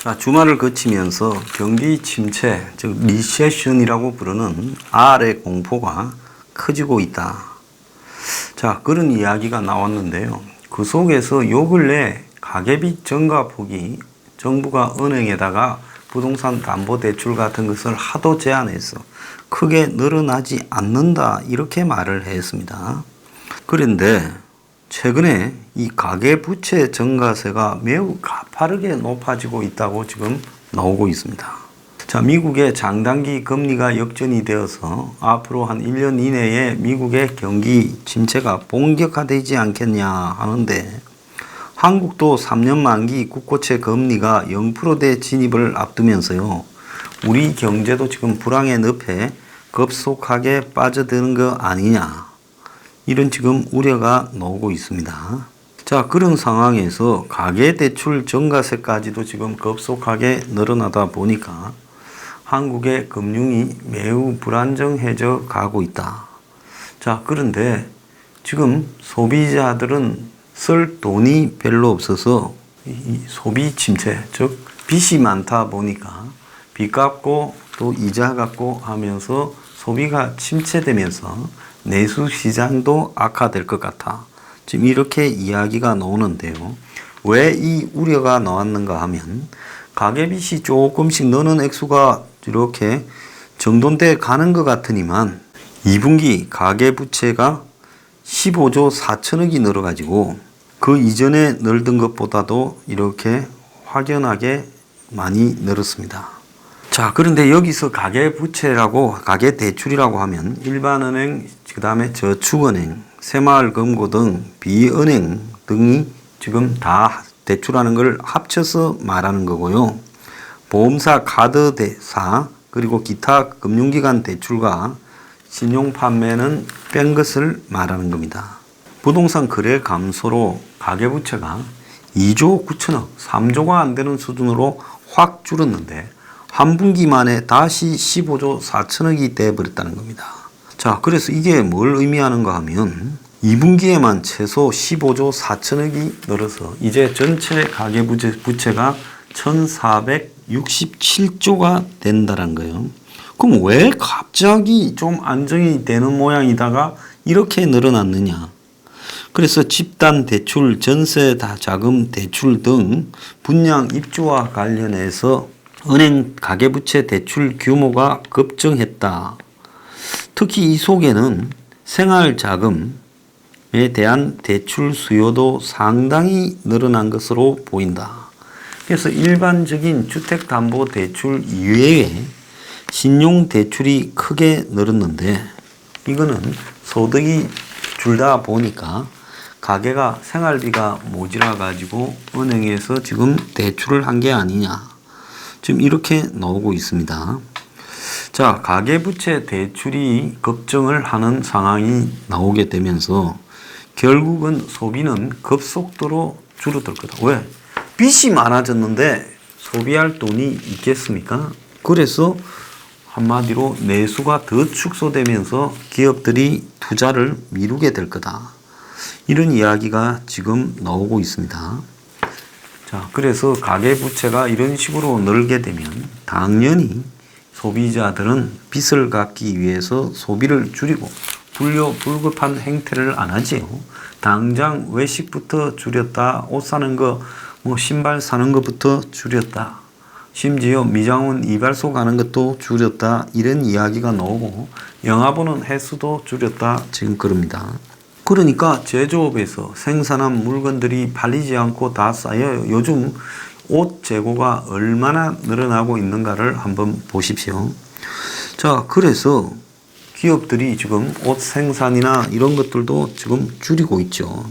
자, 주말을 거치면서 경기 침체, 즉 리세션이라고 부르는 R의 공포가 커지고 있다. 자, 그런 이야기가 나왔는데요. 그 속에서 요 근래 가계빚 증가폭이 정부가 은행에다가 부동산 담보대출 같은 것을 하도 제한해서 크게 늘어나지 않는다, 이렇게 말을 했습니다. 그런데 최근에 이 가계부채 증가세가 매우 가파르게 높아지고 있다고 지금 나오고 있습니다. 자, 미국의 장단기 금리가 역전이 되어서 앞으로 한 1년 이내에 미국의 경기 침체가 본격화되지 않겠냐 하는데, 한국도 3년 만기 국고채 금리가 0%대 진입을 앞두면서요, 우리 경제도 지금 불황의 늪에 급속하게 빠져드는 거 아니냐, 이런 지금 우려가 나오고 있습니다. 자, 그런 상황에서 가계대출 증가세까지도 지금 급속하게 늘어나다 보니까 한국의 금융이 매우 불안정해져 가고 있다. 자, 그런데 지금 소비자들은 쓸 돈이 별로 없어서 이 소비 침체, 즉 빚이 많다 보니까 빚 갚고 또 이자 갚고 하면서 소비가 침체되면서 내수 시장도 악화될 것 같아. 지금 이렇게 이야기가 나오는데요. 왜 이 우려가 나왔는가 하면, 가계빚이 조금씩 느는 액수가 이렇게 정돈돼 가는 것 같으니만 2분기 가계부채가 15조 4천억이 늘어가지고 그 이전에 늘던 것보다도 이렇게 확연하게 많이 늘었습니다. 자, 그런데 여기서 가계부채라고, 가계대출이라고 하면 일반은행, 그 다음에 저축은행, 새마을금고 등 비은행 등이 지금 다 대출하는 걸 합쳐서 말하는 거고요. 보험사, 카드대사, 그리고 기타 금융기관 대출과 신용판매는 뺀 것을 말하는 겁니다. 부동산 거래 감소로 가계부채가 2조 9천억, 3조가 안 되는 수준으로 확 줄었는데 한 분기 만에 다시 15조 4천억이 돼버렸다는 겁니다. 자, 그래서 이게 뭘 의미하는가 하면 2분기에만 최소 15조 4천억이 늘어서 이제 전체 가계부채가 1467조가 된다는 거예요. 그럼 왜 갑자기 좀 안정이 되는 모양이다가 이렇게 늘어났느냐? 그래서 집단 대출, 전세 자금 대출 등 분양 입주와 관련해서 은행 가계부채 대출 규모가 급증했다. 특히 이 속에는 생활자금에 대한 대출 수요도 상당히 늘어난 것으로 보인다. 그래서 일반적인 주택담보대출 이외에 신용대출이 크게 늘었는데, 이거는 소득이 줄다 보니까 가계가 생활비가 모자라 가지고 은행에서 지금 대출을 한 게 아니냐, 지금 이렇게 나오고 있습니다. 자, 가계부채 대출이 급증을 하는 상황이 나오게 되면서 결국은 소비는 급속도로 줄어들 거다. 왜? 빚이 많아졌는데 소비할 돈이 있겠습니까? 그래서 한마디로 내수가 더 축소되면서 기업들이 투자를 미루게 될 거다. 이런 이야기가 지금 나오고 있습니다. 자, 그래서 가계부채가 이런 식으로 늘게 되면 당연히 소비자들은 빚을 갚기 위해서 소비를 줄이고 불급한 행태를 안 하지요. 당장 외식부터 줄였다. 옷 사는 거, 신발 사는 것부터 줄였다. 심지어 미장원 이발소 가는 것도 줄였다. 이런 이야기가 나오고 영화 보는 횟수도 줄였다. 지금 그럽니다. 그러니까 제조업에서 생산한 물건들이 팔리지 않고 다 쌓여요. 요즘 옷 재고가 얼마나 늘어나고 있는가를 한번 보십시오. 자, 그래서 기업들이 지금 옷 생산이나 이런 것들도 지금 줄이고 있죠.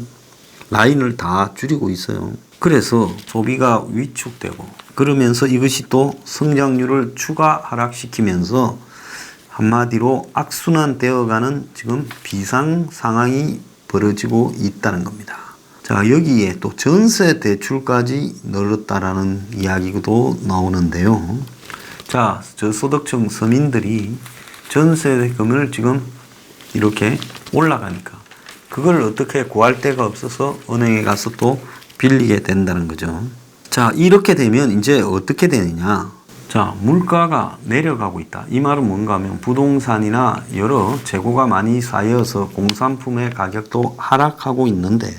라인을 다 줄이고 있어요. 그래서 소비가 위축되고, 그러면서 이것이 또 성장률을 추가 하락시키면서 한마디로 악순환 되어가는 지금 비상 상황이 벌어지고 있다는 겁니다. 자, 여기에 또 전세 대출까지 늘었다라는 이야기도 나오는데요. 자, 저소득층 서민들이 전세금을 지금 이렇게 올라가니까 그걸 어떻게 구할 데가 없어서 은행에 가서 또 빌리게 된다는 거죠. 자, 이렇게 되면 이제 어떻게 되느냐. 자, 물가가 내려가고 있다. 이 말은 뭔가 하면 부동산이나 여러 재고가 많이 쌓여서 공산품의 가격도 하락하고 있는데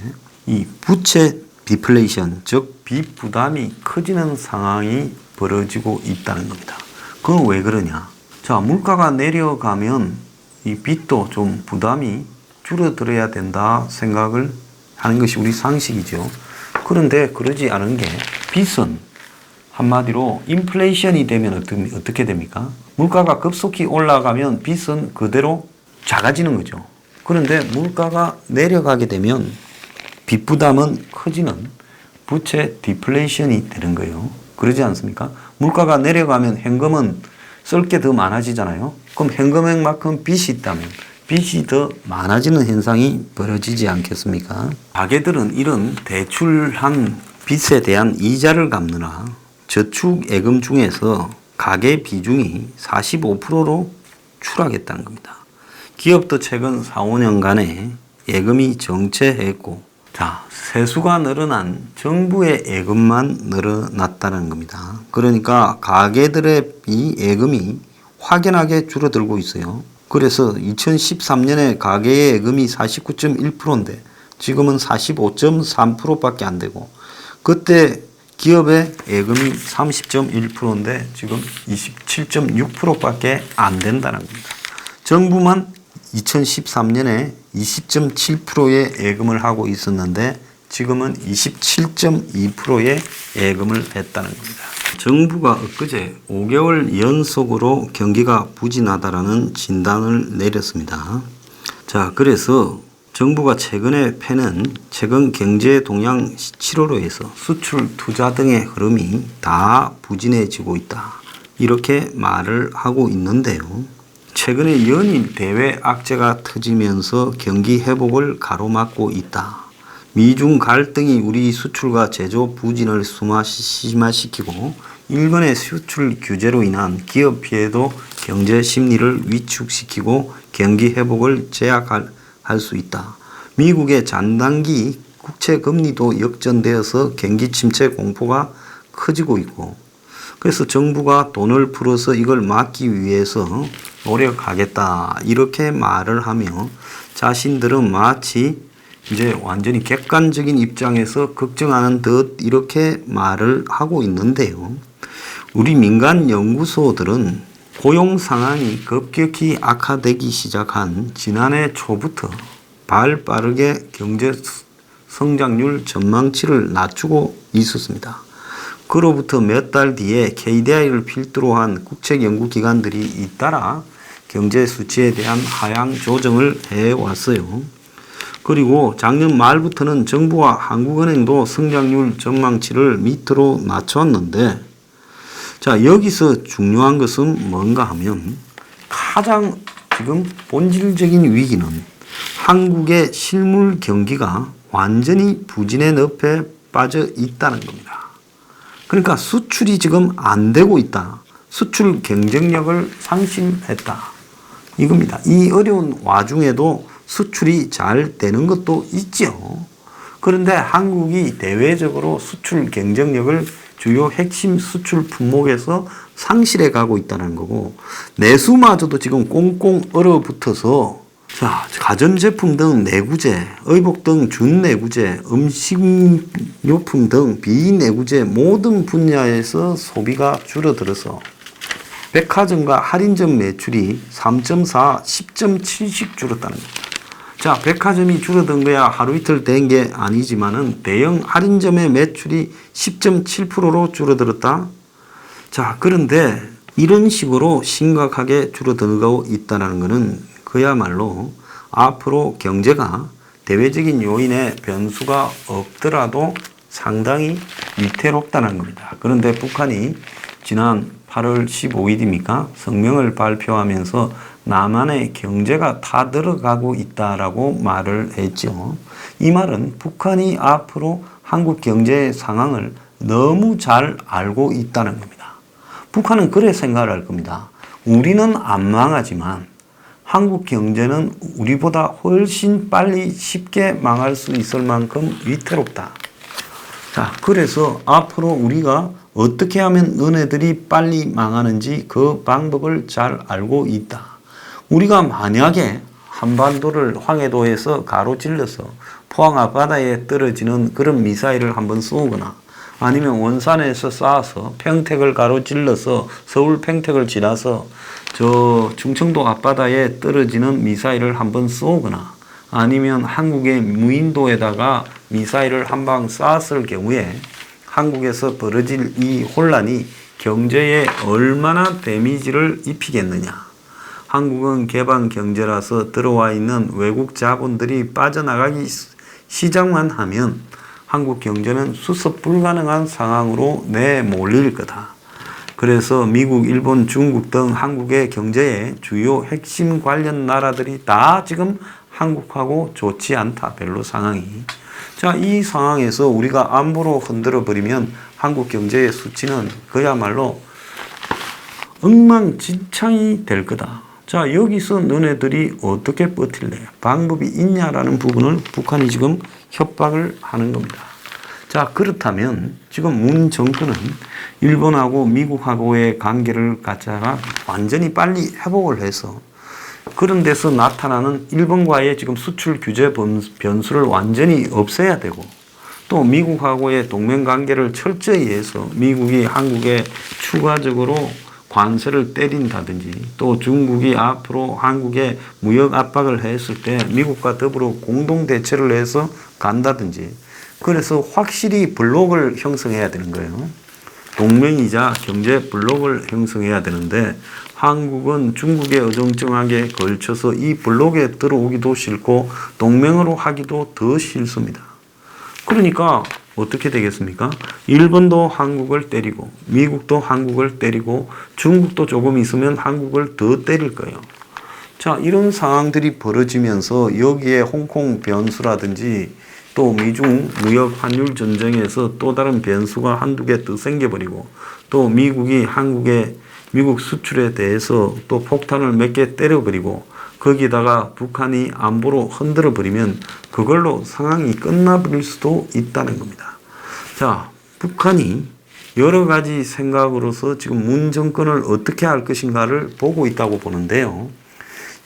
이 부채 디플레이션, 즉 빚 부담이 커지는 상황이 벌어지고 있다는 겁니다. 그건 왜 그러냐? 자, 물가가 내려가면 이 빚도 좀 부담이 줄어들어야 된다 생각을 하는 것이 우리 상식이죠. 그런데 그러지 않은 게 빚은 한마디로 인플레이션이 되면 어떻게 됩니까? 물가가 급속히 올라가면 빚은 그대로 작아지는 거죠. 그런데 물가가 내려가게 되면 빚 부담은 커지는 부채 디플레이션이 되는 거예요. 그러지 않습니까? 물가가 내려가면 현금은 쓸 게 더 많아지잖아요. 그럼 현금액만큼 빚이 있다면 빚이 더 많아지는 현상이 벌어지지 않겠습니까? 가게들은 이런 대출한 빚에 대한 이자를 갚느라 저축 예금 중에서 가계 비중이 45%로 추락했다는 겁니다. 기업도 최근 4, 5년간에 예금이 정체했고, 자, 세수가 늘어난 정부의 예금만 늘어났다는 겁니다. 그러니까 가계들의 이 예금이 확연하게 줄어들고 있어요. 그래서 2013년에 가계의 예금이 49.1%인데 지금은 45.3%밖에 안 되고, 그때 기업의 예금이 30.1%인데 지금 27.6%밖에 안 된다는 겁니다. 정부만 2013년에 20.7%의 예금을 하고 있었는데 지금은 27.2%의 예금을 했다는 겁니다. 정부가 엊그제 5개월 연속으로 경기가 부진하다라는 진단을 내렸습니다. 자, 그래서 정부가 최근에 펴는 최근 경제 동향 7월호에서 수출, 투자 등의 흐름이 다 부진해지고 있다. 이렇게 말을 하고 있는데요. 최근에 연일 대외 악재가 터지면서 경기 회복을 가로막고 있다. 미중 갈등이 우리 수출과 제조 부진을 심화시키고 일본의 수출 규제로 인한 기업 피해도 경제 심리를 위축시키고 경기 회복을 제약할 수 있다. 미국의 장단기 국채 금리도 역전되어서 경기 침체 공포가 커지고 있고, 그래서 정부가 돈을 풀어서 이걸 막기 위해서 노력하겠다 이렇게 말을 하며 자신들은 마치 이제 완전히 객관적인 입장에서 걱정하는 듯 이렇게 말을 하고 있는데요. 우리 민간 연구소들은 고용 상황이 급격히 악화되기 시작한 지난해 초부터 발 빠르게 경제 성장률 전망치를 낮추고 있었습니다. 그로부터 몇 달 뒤에 KDI를 필두로 한 국책 연구기관들이 잇따라 경제 수치에 대한 하향 조정을 해왔어요. 그리고 작년 말부터는 정부와 한국은행도 성장률 전망치를 밑으로 낮췄는데, 자, 여기서 중요한 것은 뭔가 하면 가장 지금 본질적인 위기는 한국의 실물 경기가 완전히 부진의 늪에 빠져 있다는 겁니다. 그러니까 수출이 지금 안 되고 있다. 수출 경쟁력을 상실했다. 이겁니다. 이 어려운 와중에도 수출이 잘 되는 것도 있죠. 그런데 한국이 대외적으로 수출 경쟁력을 주요 핵심 수출 품목에서 상실해 가고 있다는 거고, 내수마저도 지금 꽁꽁 얼어붙어서, 자, 가전제품 등 내구재, 의복 등 준내구재, 음식료품 등 비내구재 모든 분야에서 소비가 줄어들어서 백화점과 할인점 매출이 3.4, 10.7씩 줄었다는 겁니다. 자, 백화점이 줄어든 거야 하루 이틀 된 게 아니지만은 대형 할인점의 매출이 10.7%로 줄어들었다. 자, 그런데 이런 식으로 심각하게 줄어들고 있다는 것은 그야말로 앞으로 경제가 대외적인 요인의 변수가 없더라도 상당히 위태롭다는 겁니다. 그런데 북한이 지난 8월 15일입니까? 성명을 발표하면서 남한의 경제가 다 들어가고 있다라고 말을 했죠. 이 말은 북한이 앞으로 한국 경제의 상황을 너무 잘 알고 있다는 겁니다. 북한은 그래 생각을 할 겁니다. 우리는 안 망하지만 한국 경제는 우리보다 훨씬 빨리 쉽게 망할 수 있을 만큼 위태롭다. 자, 그래서 앞으로 우리가 어떻게 하면 너네들이 빨리 망하는지 그 방법을 잘 알고 있다. 우리가 만약에 한반도를 황해도에서 가로질러서 포항 앞바다에 떨어지는 그런 미사일을 한번 쏘거나 아니면 원산에서 쏴서 평택을 가로질러서 서울 평택을 지나서 저 충청도 앞바다에 떨어지는 미사일을 한번 쏘거나 아니면 한국의 무인도에다가 미사일을 한 방 쐈을 경우에 한국에서 벌어질 이 혼란이 경제에 얼마나 데미지를 입히겠느냐. 한국은 개방 경제라서 들어와 있는 외국 자본들이 빠져나가기 시작만 하면 한국 경제는 수습 불가능한 상황으로 내몰릴 거다. 그래서 미국, 일본, 중국 등 한국의 경제의 주요 핵심 관련 나라들이 다 지금 한국하고 좋지 않다. 별로 상황이. 자, 이 상황에서 우리가 안보로 흔들어 버리면 한국 경제의 수치는 그야말로 엉망진창이 될 거다. 자, 여기서 너네들이 어떻게 버틸래? 방법이 있냐라는 부분을 북한이 지금 협박을 하는 겁니다. 자, 그렇다면 지금 문 정권은 일본하고 미국하고의 관계를 갖다가 완전히 빨리 회복을 해서 그런 데서 나타나는 일본과의 지금 수출 규제 변수를 완전히 없애야 되고 또 미국하고의 동맹 관계를 철저히 해서 미국이 한국에 추가적으로 관세를 때린다든지 또 중국이 앞으로 한국에 무역 압박을 했을 때 미국과 더불어 공동 대처를 해서 간다든지 그래서 확실히 블록을 형성해야 되는 거예요. 동맹이자 경제 블록을 형성해야 되는데 한국은 중국에 어정쩡하게 걸쳐서 이 블록에 들어오기도 싫고 동맹으로 하기도 더 싫습니다. 그러니까 어떻게 되겠습니까? 일본도 한국을 때리고 미국도 한국을 때리고 중국도 조금 있으면 한국을 더 때릴 거예요. 자, 이런 상황들이 벌어지면서 여기에 홍콩 변수라든지 또 미중 무역 환율 전쟁에서 또 다른 변수가 한두 개 더 생겨버리고 또 미국이 한국의 미국 수출에 대해서 또 폭탄을 몇 개 때려버리고 거기다가 북한이 안보로 흔들어버리면 그걸로 상황이 끝나버릴 수도 있다는 겁니다. 자, 북한이 여러 가지 생각으로서 지금 문 정권을 어떻게 할 것인가를 보고 있다고 보는데요.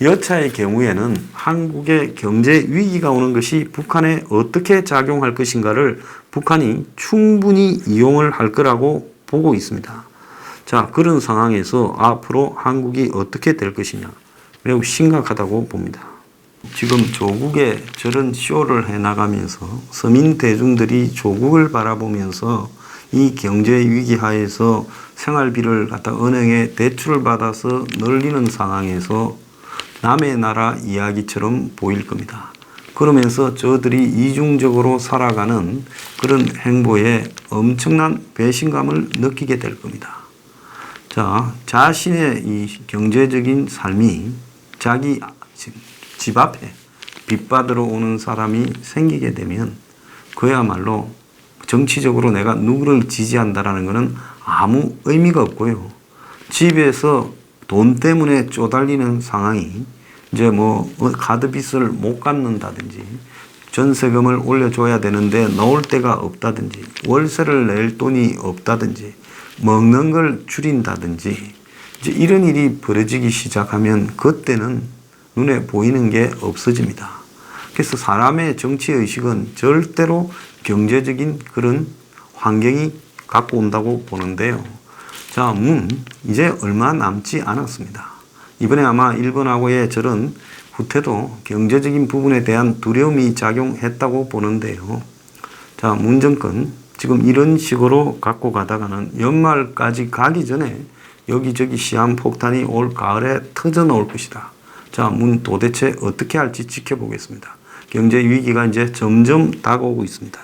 여차의 경우에는 한국의 경제 위기가 오는 것이 북한에 어떻게 작용할 것인가를 북한이 충분히 이용을 할 거라고 보고 있습니다. 자, 그런 상황에서 앞으로 한국이 어떻게 될 것이냐 매우 심각하다고 봅니다. 지금 조국에 저런 쇼를 해나가면서 서민 대중들이 조국을 바라보면서 이 경제 위기 하에서 생활비를 갖다 은행에 대출을 받아서 늘리는 상황에서 남의 나라 이야기처럼 보일 겁니다. 그러면서 저들이 이중적으로 살아가는 그런 행보에 엄청난 배신감을 느끼게 될 겁니다. 자, 자신의 이 경제적인 삶이 자기 집 앞에 빚받으러 오는 사람이 생기게 되면 그야말로 정치적으로 내가 누구를 지지한다라는 것은 아무 의미가 없고요. 집에서 돈 때문에 쪼달리는 상황이 이제 뭐 카드빚을 못 갚는다든지 전세금을 올려줘야 되는데 넣을 데가 없다든지 월세를 낼 돈이 없다든지 먹는 걸 줄인다든지 이제 이런 일이 벌어지기 시작하면 그때는 눈에 보이는 게 없어집니다. 그래서 사람의 정치의식은 절대로 경제적인 그런 환경이 갖고 온다고 보는데요. 자, 이제 얼마 남지 않았습니다. 이번에 아마 일본하고의 저런 후퇴도 경제적인 부분에 대한 두려움이 작용했다고 보는데요. 자, 문 정권 지금 이런 식으로 갖고 가다가는 연말까지 가기 전에 여기저기 시한폭탄이 올 가을에 터져 나올 것이다. 자, 문 도대체 어떻게 할지 지켜보겠습니다. 경제 위기가 이제 점점 다가오고 있습니다.